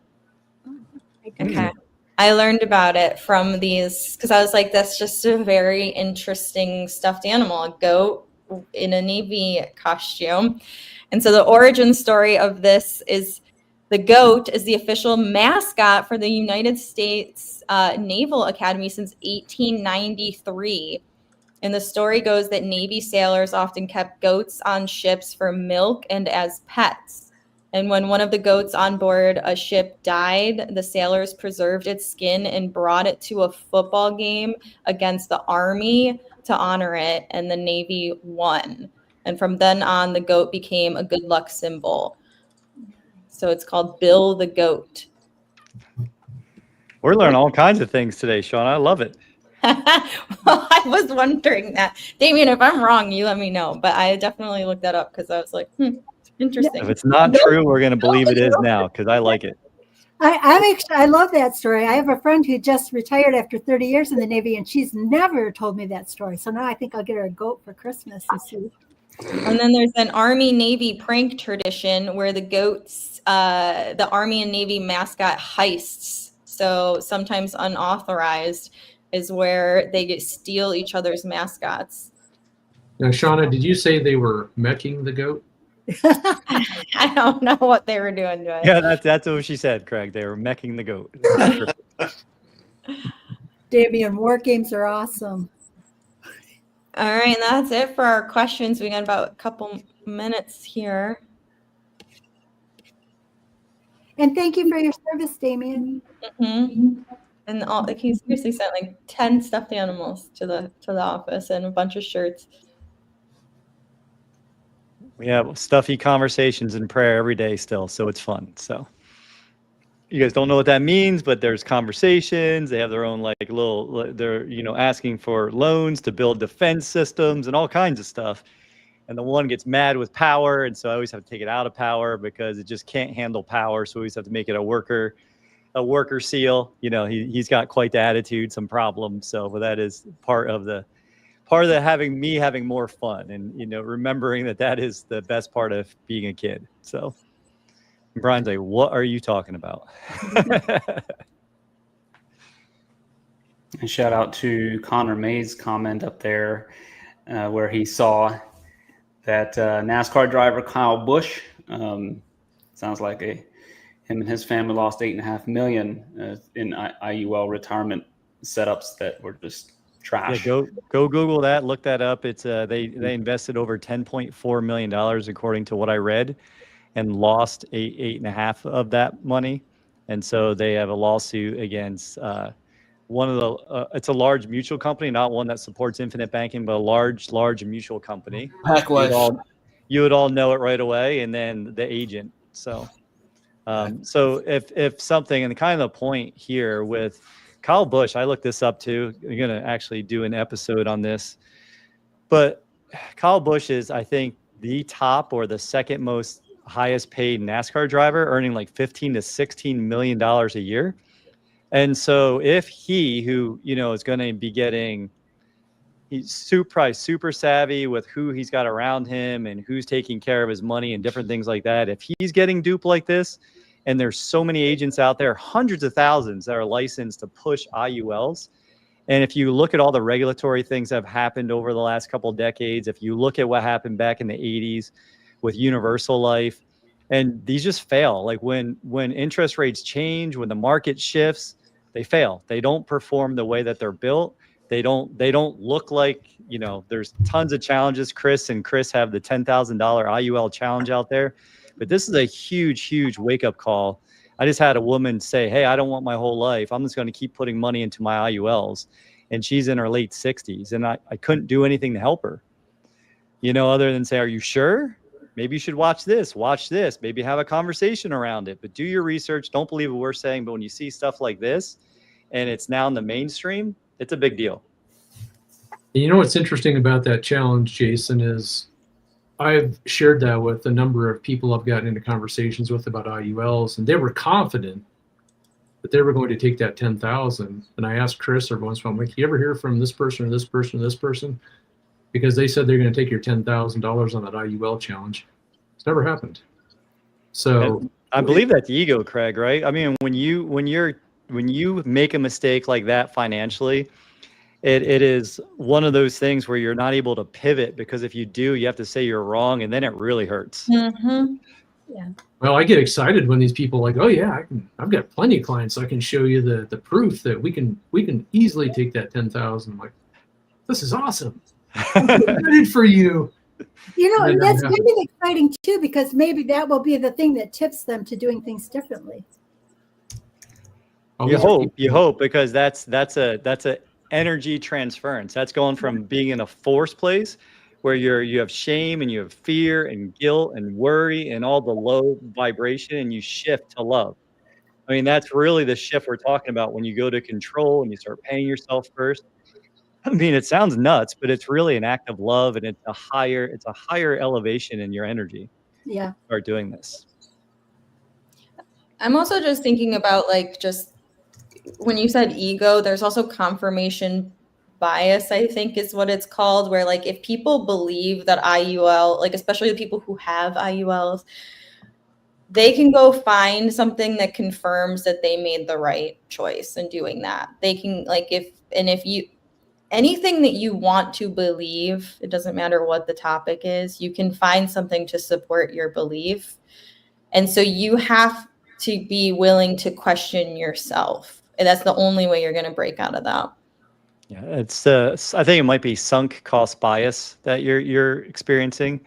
Okay. I learned about it from these because I was like, that's just a very interesting stuffed animal, a goat in a Navy costume. And so the origin story of this is the goat is the official mascot for the United States Naval Academy since 1893. And the story goes that Navy sailors often kept goats on ships for milk and as pets. And when one of the goats on board a ship died, the sailors preserved its skin and brought it to a football game against the Army to honor it, and the Navy won. And from then on, the goat became a good luck symbol. So it's called Bill the Goat. We're learning all kinds of things today, Sean. I love it. Well, I was wondering that. Damien, if I'm wrong, you let me know. But I definitely looked that up because I was like, interesting. If it's not true, we're going to believe it is now because I like it. I love that story. I have a friend who just retired after 30 years in the Navy, and she's never told me that story. So now I think I'll get her a goat for Christmas and see. And then there's an Army-Navy prank tradition where the goats, the Army and Navy mascot heists, so sometimes unauthorized, is where they steal each other's mascots. Now, Shauna, did you say they were mecking the goat? I don't know what they were doing to it. Yeah, that's what she said, Craig. They were mecking the goat. Damien, war games are awesome. All right, and that's it for our questions. We got about a couple minutes here. And thank you for your service, Damien. Mm-hmm. And he seriously sent like 10 stuffed animals to the office and a bunch of shirts. We have stuffy conversations and prayer every day still, so it's fun. So you guys don't know what that means, but there's conversations. They have their own like little, they're asking for loans to build defense systems and all kinds of stuff. And the one gets mad with power, and so I always have to take it out of power because it just can't handle power. So we always have to make it a worker seal. He's got quite the attitude, some problems. So that is part of having more fun and remembering that is the best part of being a kid. So Brian's like, what are you talking about? And shout out to Connor May's comment up there where he saw that NASCAR driver Kyle Busch, sounds like him and his family lost $8.5 million in IUL retirement setups that were just trash. Yeah, go Google that, look that up. It's they invested over $10.4 million according to what I read, and lost $8.5 of that money, and so they have a lawsuit against one of the. It's a large mutual company, not one that supports infinite banking, but a large mutual company. You would all know it right away, and then the agent. So if something, and kind of the point here with Kyle Busch, I looked this up too. We're going to actually do an episode on this. But Kyle Busch is, I think, the top or the second most highest paid NASCAR driver, earning like $15 to $16 million a year. And so if he, who, is going to be getting he's probably super savvy with who he's got around him and who's taking care of his money and different things like that. If he's getting duped like this, and there's so many agents out there, hundreds of thousands that are licensed to push IULs. And if you look at all the regulatory things that have happened over the last couple of decades, if you look at what happened back in the 80s with universal life, and these just fail. Like when interest rates change, when the market shifts, they fail. They don't perform the way that they're built. They don't look like, you know, there's tons of challenges. Chris have the $10,000 IUL challenge out there, but this is a huge wake up call. I just had a woman say, hey, I don't want my whole life. I'm just going to keep putting money into my IULs. And she's in her late 60s. And I couldn't do anything to help her, you know, other than say, are you sure? Maybe you should watch this, maybe have a conversation around it, but do your research. Don't believe what we're saying. But when you see stuff like this and it's now in the mainstream, it's a big deal. You know what's interesting about that challenge, Jason, is I've shared that with a number of people I've gotten into conversations with about IULs, and they were confident that they were going to take that 10,000. And I asked Chris every once in a while, like, you ever hear from this person or this person or this person? Because they said they're going to take your $10,000 on that IUL challenge. It's never happened. So and I believe that's ego, Craig, right? I mean, when you make a mistake like that financially, it is one of those things where you're not able to pivot, because if you do, you have to say you're wrong, and then it really hurts. Mm-hmm. Yeah. Well, I get excited when these people are like, oh yeah, I've got plenty of clients. I can show you the proof that we can easily take that 10,000. I'm like, this is awesome. I'm excited for you. You know, and that's kind of exciting too, because maybe that will be the thing that tips them to doing things differently. You hope, because that's a energy transference. That's going from being in a forced place where you have shame and you have fear and guilt and worry and all the low vibration, and you shift to love. I mean, that's really the shift we're talking about when you go to control and you start paying yourself first. I mean, it sounds nuts, but it's really an act of love, and it's a higher elevation in your energy. Yeah. Start doing this. I'm also just thinking about, like, just when you said ego, there's also confirmation bias, I think is what it's called, where, like, if people believe that IUL, like, especially the people who have IULs, they can go find something that confirms that they made the right choice in doing that. They can, like, if you, anything that you want to believe, it doesn't matter what the topic is, you can find something to support your belief. And so you have to be willing to question yourself. And that's the only way you're going to break out of that. Yeah, it's I think it might be sunk cost bias that you're experiencing.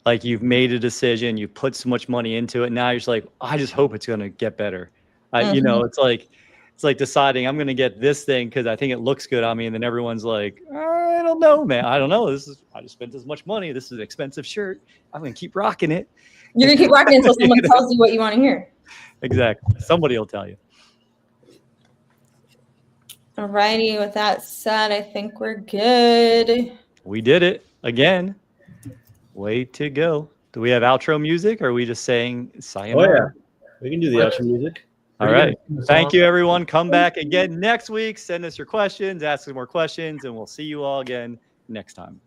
Like, you've made a decision, you put so much money into it, now you're just like, I just hope it's going to get better. You know, it's like deciding I'm going to get this thing because I think it looks good on me, and then everyone's like, I don't know, man. I don't know. I just spent this much money. This is an expensive shirt. I'm going to keep rocking it. You're going to keep rocking until someone tells you what you want to hear. Exactly. Somebody will tell you. All righty. With that said, I think we're good. We did it again. Way to go. Do we have outro music, or are we just saying sayonara? Oh, yeah. We can do the outro music. All right. Thank you, everyone. Come back again next week. Send us your questions, ask us more questions, and we'll see you all again next time.